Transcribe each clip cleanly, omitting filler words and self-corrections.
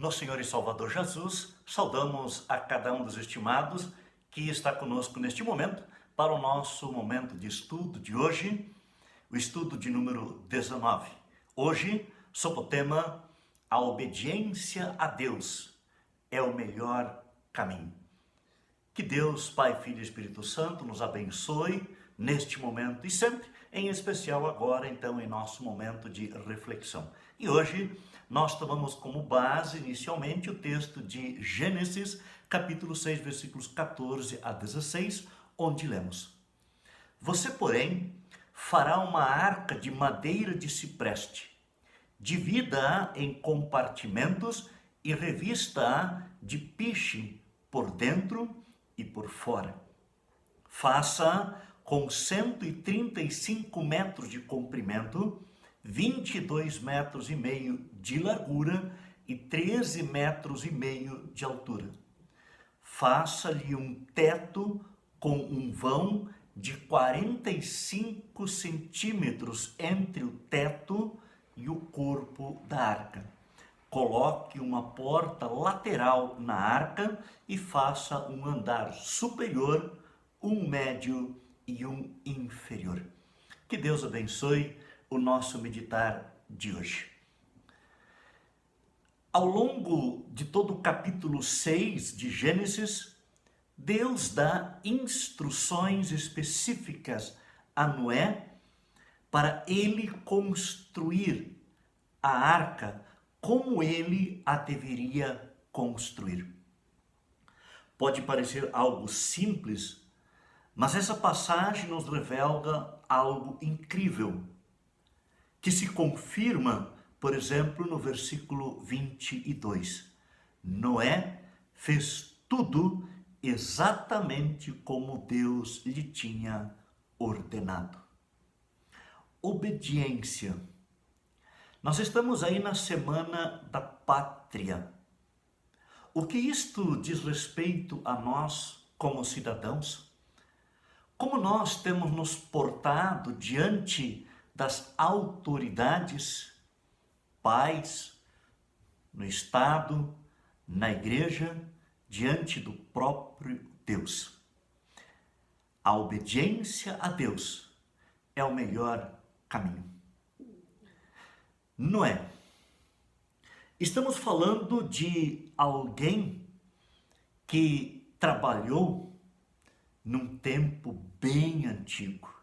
Nosso Senhor e Salvador Jesus, saudamos a cada um dos estimados que está conosco neste momento para o nosso momento de estudo de hoje, o estudo de número 19. Hoje, sob o tema A obediência a Deus é o melhor caminho. Que Deus, Pai, Filho e Espírito Santo nos abençoe neste momento e sempre, em especial agora, então, em nosso momento de reflexão. E hoje nós tomamos como base, inicialmente, o texto de Gênesis, capítulo 6, versículos 14 a 16, onde lemos: Você, porém, fará uma arca de madeira de cipreste, divida-a em compartimentos e revista-a de piche por dentro e por fora. Faça com 135 metros de comprimento, 22 metros e meio de largura e 13 metros e meio de altura. Faça-lhe um teto com um vão de 45 centímetros entre o teto e o corpo da arca. Coloque uma porta lateral na arca e faça um andar superior, um médio e um inferior. Que Deus abençoe o nosso meditar de hoje. Ao longo de todo o capítulo 6 de Gênesis, Deus dá instruções específicas a Noé para ele construir a arca como ele a deveria construir. Pode parecer algo simples, mas essa passagem nos revela algo incrível, que se confirma, por exemplo, no versículo 22. Noé fez tudo exatamente como Deus lhe tinha ordenado. Obediência. Nós estamos aí na Semana da Pátria. O que isto diz respeito a nós como cidadãos? Como nós temos nos portado diante das autoridades, pais, no Estado, na igreja, diante do próprio Deus? A obediência a Deus é o melhor caminho. Noé. Estamos falando de alguém que trabalhou num tempo bem antigo.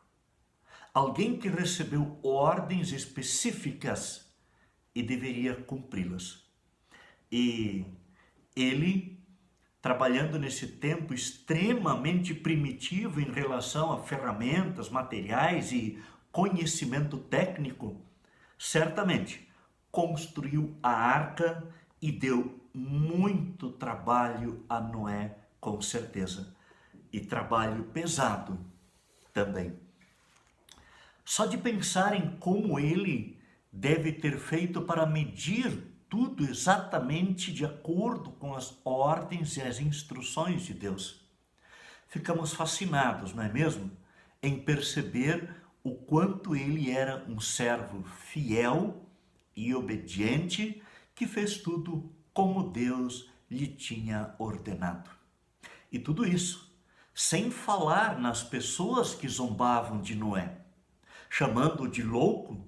Alguém que recebeu ordens específicas e deveria cumpri-las. E ele, trabalhando nesse tempo extremamente primitivo em relação a ferramentas, materiais e conhecimento técnico, certamente construiu a arca e deu muito trabalho a Noé, com certeza. E trabalho pesado também. Só de pensar em como ele deve ter feito para medir tudo exatamente de acordo com as ordens e as instruções de Deus. Ficamos fascinados, não é mesmo? Em perceber o quanto ele era um servo fiel e obediente que fez tudo como Deus lhe tinha ordenado. E tudo isso sem falar nas pessoas que zombavam de Noé. Chamando-o de louco,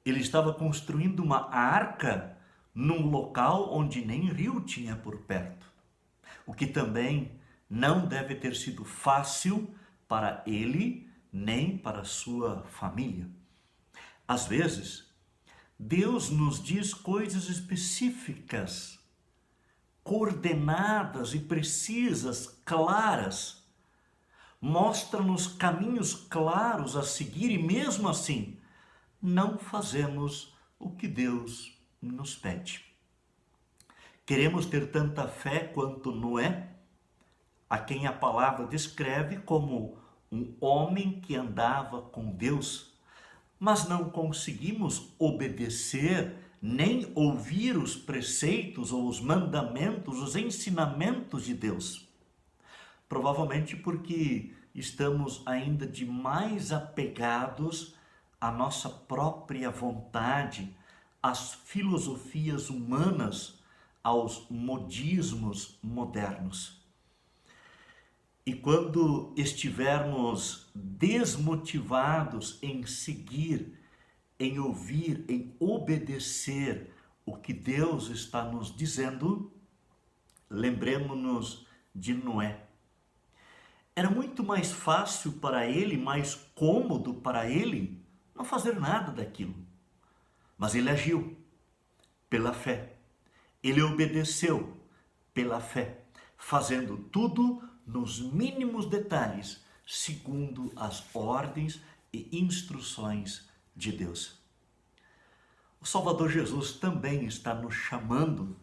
ele estava construindo uma arca num local onde nem rio tinha por perto. O que também não deve ter sido fácil para ele, nem para sua família. Às vezes, Deus nos diz coisas específicas, coordenadas e precisas, claras. Mostra-nos caminhos claros a seguir e mesmo assim não fazemos o que Deus nos pede. Queremos ter tanta fé quanto Noé, a quem a palavra descreve como um homem que andava com Deus, mas não conseguimos obedecer nem ouvir os preceitos ou os mandamentos, os ensinamentos de Deus. Provavelmente porque estamos ainda demais apegados à nossa própria vontade, às filosofias humanas, aos modismos modernos. E quando estivermos desmotivados em seguir, em ouvir, em obedecer o que Deus está nos dizendo, lembremos-nos de Noé. Era muito mais fácil para ele, mais cômodo para ele, não fazer nada daquilo. Mas ele agiu pela fé. Ele obedeceu pela fé, fazendo tudo nos mínimos detalhes, segundo as ordens e instruções de Deus. O Salvador Jesus também está nos chamando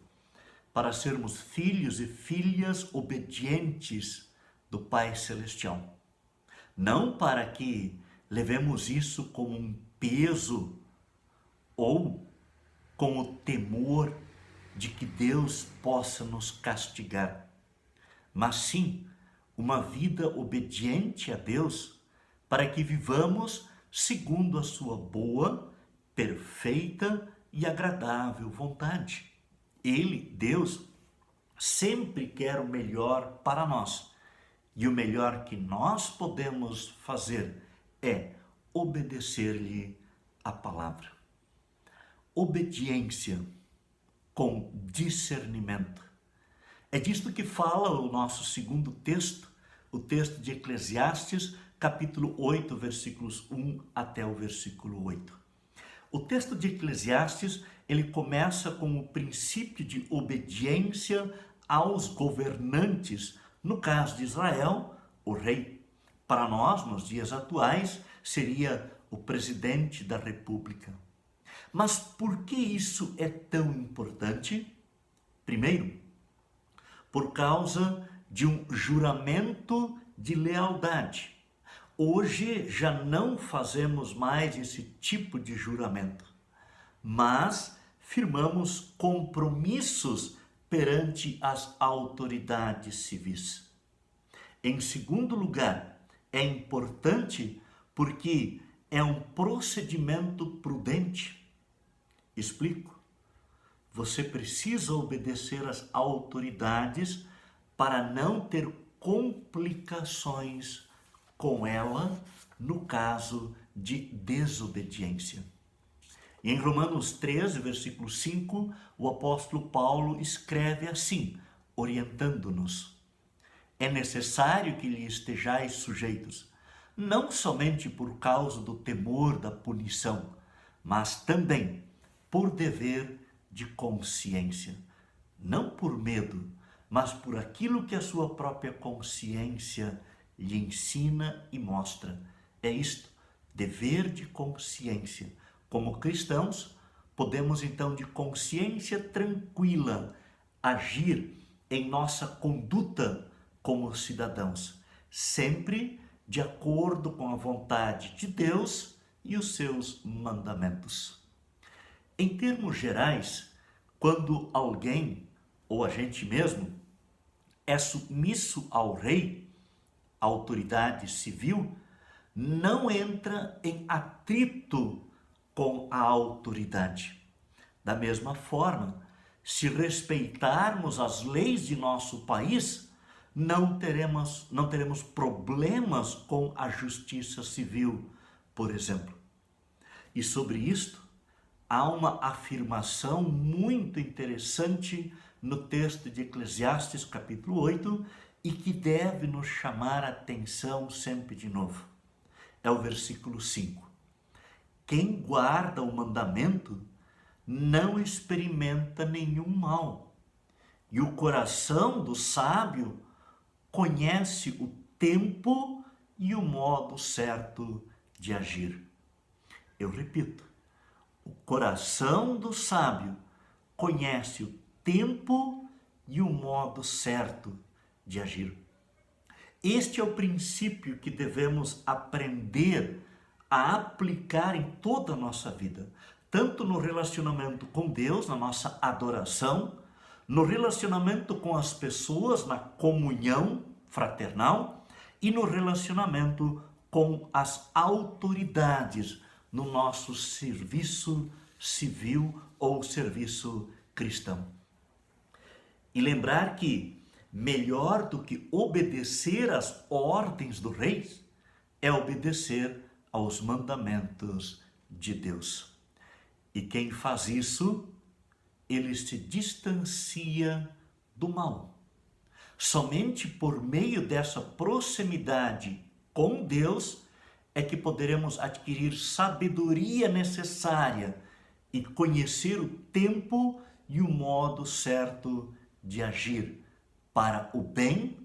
para sermos filhos e filhas obedientes do Pai Celestial. Não para que levemos isso como um peso ou com o temor de que Deus possa nos castigar, mas sim uma vida obediente a Deus, para que vivamos segundo a sua boa, perfeita e agradável vontade. Ele, Deus, sempre quer o melhor para nós, e o melhor que nós podemos fazer é obedecer-lhe a palavra. Obediência com discernimento. É disto que fala o nosso segundo texto, o texto de Eclesiastes, capítulo 8, versículos 1 até o versículo 8. O texto de Eclesiastes, ele começa com o princípio de obediência aos governantes, no caso de Israel, o rei. Para nós, nos dias atuais, seria o presidente da República. Mas por que isso é tão importante? Primeiro, por causa de um juramento de lealdade. Hoje já não fazemos mais esse tipo de juramento, mas firmamos compromissos perante as autoridades civis. Em segundo lugar, é importante porque é um procedimento prudente. Explico. Você precisa obedecer às autoridades para não ter complicações com ela no caso de desobediência. E em Romanos 13, versículo 5, o apóstolo Paulo escreve assim, orientando-nos: é necessário que lhe estejais sujeitos, não somente por causa do temor da punição, mas também por dever de consciência, não por medo, mas por aquilo que a sua própria consciência lhe ensina e mostra. É isto, dever de consciência. Como cristãos, podemos então de consciência tranquila agir em nossa conduta como cidadãos, sempre de acordo com a vontade de Deus e os seus mandamentos. Em termos gerais, quando alguém, ou a gente mesmo, é submisso ao rei, a autoridade civil, não entra em atrito com a autoridade. Da mesma forma, se respeitarmos as leis de nosso país, não teremos problemas com a justiça civil, por exemplo. E sobre isto, há uma afirmação muito interessante no texto de Eclesiastes, capítulo 8, e que deve nos chamar a atenção sempre de novo. É o versículo 5. Quem guarda o mandamento não experimenta nenhum mal, e o coração do sábio conhece o tempo e o modo certo de agir. Eu repito. O coração do sábio conhece o tempo e o modo certo de agir. Este é o princípio que devemos aprender a aplicar em toda a nossa vida, tanto no relacionamento com Deus, na nossa adoração, no relacionamento com as pessoas, na comunhão fraternal e no relacionamento com as autoridades, no nosso serviço civil ou serviço cristão. e lembrar que melhor do que obedecer às ordens do rei é obedecer aos mandamentos de Deus. E quem faz isso, ele se distancia do mal. Somente por meio dessa proximidade com Deus é que poderemos adquirir sabedoria necessária e conhecer o tempo e o modo certo de agir para o bem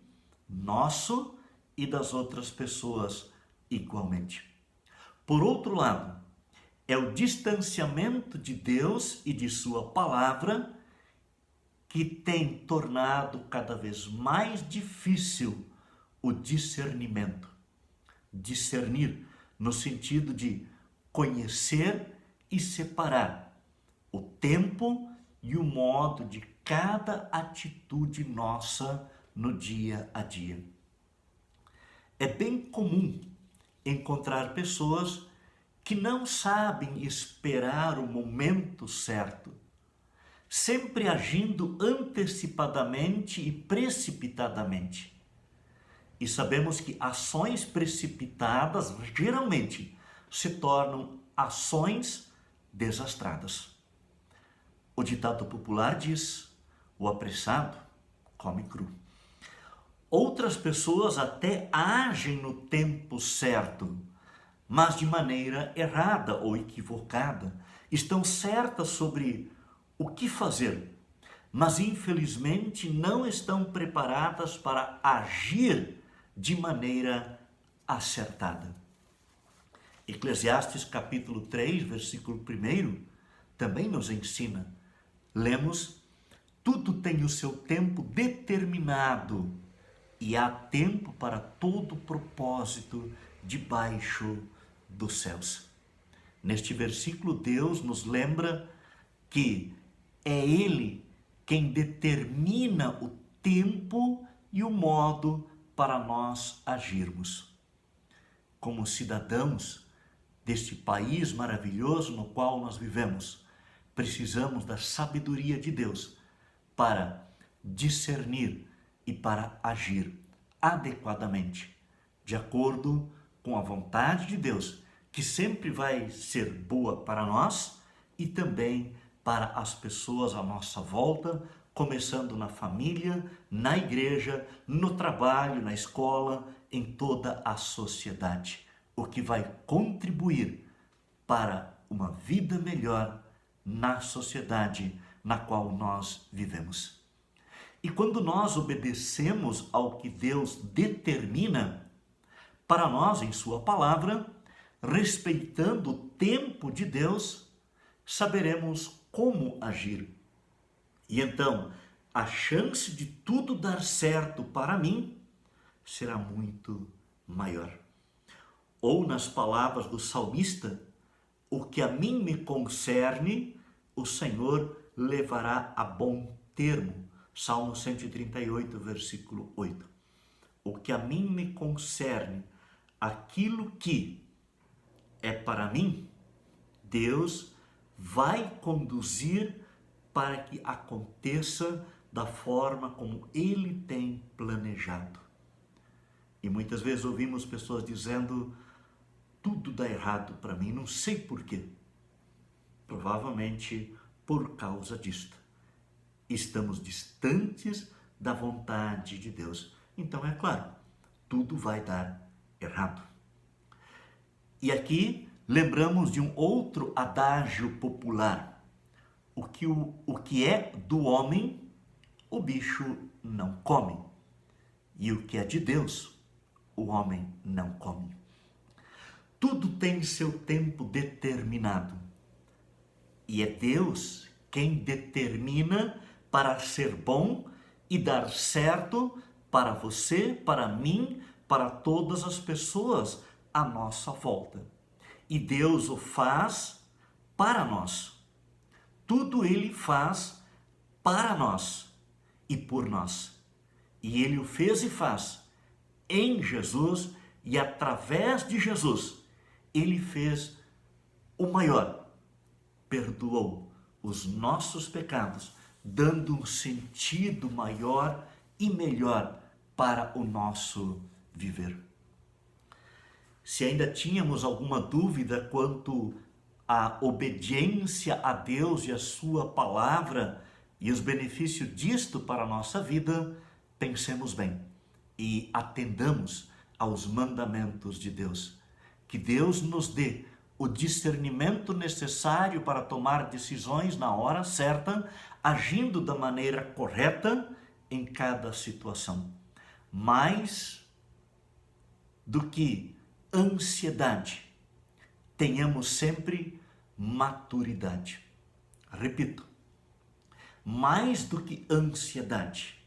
nosso e das outras pessoas igualmente. Por outro lado, é o distanciamento de Deus e de sua palavra que tem tornado cada vez mais difícil o discernimento. Discernir no sentido de conhecer e separar o tempo e o modo de cada atitude nossa no dia a dia. É bem comum encontrar pessoas que não sabem esperar o momento certo, sempre agindo antecipadamente e precipitadamente. E sabemos que ações precipitadas geralmente se tornam ações desastradas. O ditado popular diz: o apressado come cru. Outras pessoas até agem no tempo certo, mas de maneira errada ou equivocada. Estão certas sobre o que fazer, mas infelizmente não estão preparadas para agir de maneira acertada. Eclesiastes capítulo 3, versículo 1, também nos ensina. Lemos: tudo tem o seu tempo determinado e há tempo para todo propósito debaixo dos céus. Neste versículo, Deus nos lembra que é Ele quem determina o tempo e o modo para nós agirmos. Como cidadãos deste país maravilhoso no qual nós vivemos, precisamos da sabedoria de Deus para discernir e para agir adequadamente, de acordo com a vontade de Deus, que sempre vai ser boa para nós e também para as pessoas à nossa volta, começando na família, na igreja, no trabalho, na escola, em toda a sociedade, o que vai contribuir para uma vida melhor na sociedade na qual nós vivemos. E quando nós obedecemos ao que Deus determina para nós em sua palavra, respeitando o tempo de Deus, saberemos como agir. E então, a chance de tudo dar certo para mim será muito maior. Ou, nas palavras do salmista, o que a mim me concerne, o Senhor levará a bom termo. Salmo 138, versículo 8. O que a mim me concerne, aquilo que é para mim, Deus vai conduzir para que aconteça da forma como Ele tem planejado. E muitas vezes ouvimos pessoas dizendo: tudo dá errado para mim, não sei por quê. Provavelmente por causa disto. Estamos distantes da vontade de Deus. Então, é claro, tudo vai dar errado. E aqui lembramos de um outro adágio popular. O que é do homem, o bicho não come. E o que é de Deus, o homem não come. Tudo tem seu tempo determinado. E é Deus quem determina para ser bom e dar certo para você, para mim, para todas as pessoas à nossa volta. E Deus o faz para nós. Tudo Ele faz para nós e por nós. E Ele o fez e faz em Jesus, e através de Jesus, Ele fez o maior. Perdoou os nossos pecados, dando um sentido maior e melhor para o nosso viver. Se ainda tínhamos alguma dúvida quanto à obediência a Deus e a sua palavra e os benefícios disto para a nossa vida, pensemos bem e atendamos aos mandamentos de Deus. Que Deus nos dê o discernimento necessário para tomar decisões na hora certa, agindo da maneira correta em cada situação. Mais do que ansiedade, tenhamos sempre maturidade. Repito, mais do que ansiedade,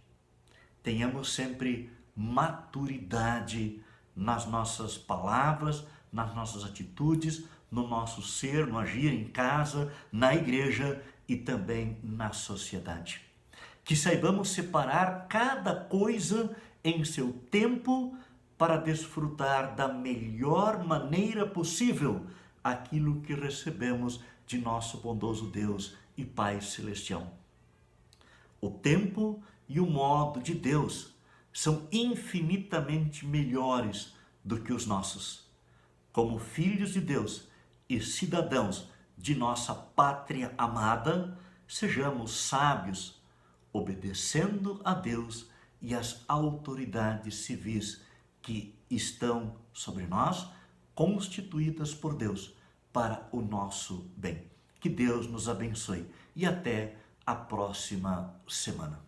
tenhamos sempre maturidade nas nossas palavras, nas nossas atitudes, no nosso ser, no agir em casa, na igreja e também na sociedade. Que saibamos separar cada coisa em seu tempo para desfrutar da melhor maneira possível aquilo que recebemos de nosso bondoso Deus e Pai Celestial. O tempo e o modo de Deus são infinitamente melhores do que os nossos. Como filhos de Deus e cidadãos de nossa pátria amada, sejamos sábios, obedecendo a Deus e às autoridades civis que estão sobre nós, constituídas por Deus para o nosso bem. Que Deus nos abençoe e até a próxima semana.